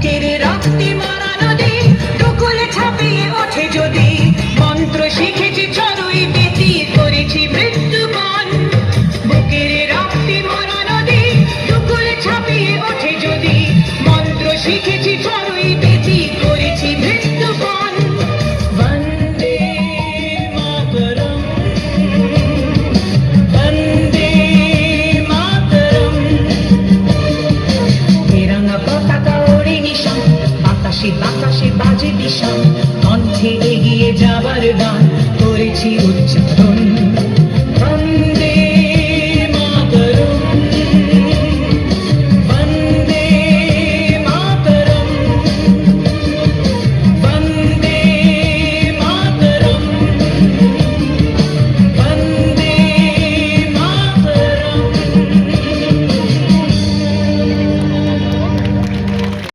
বুকের রক্তে মরা নদী দুকুলে ছাপিয়ে ওঠে যদি মন্ত্র শিখেছি চড়ুই বেতি করেছি মৃত্যুবরণ বুকের রক্তে মরা নদী দুকুলে ছাপিয়ে ওঠে যদি মন্ত্র শিখেছি চড়ুই বেতি করেছি মৃত্যুবরণ বন্দে মাতরম বন্দে মাতরম তিরঙ্গা পতাকা ওড়ে নিশান আকাশে বাতাসে বাজে বিষাণ কণ্ঠে এগিয়ে যাবার গান করেছি উচ্চারণ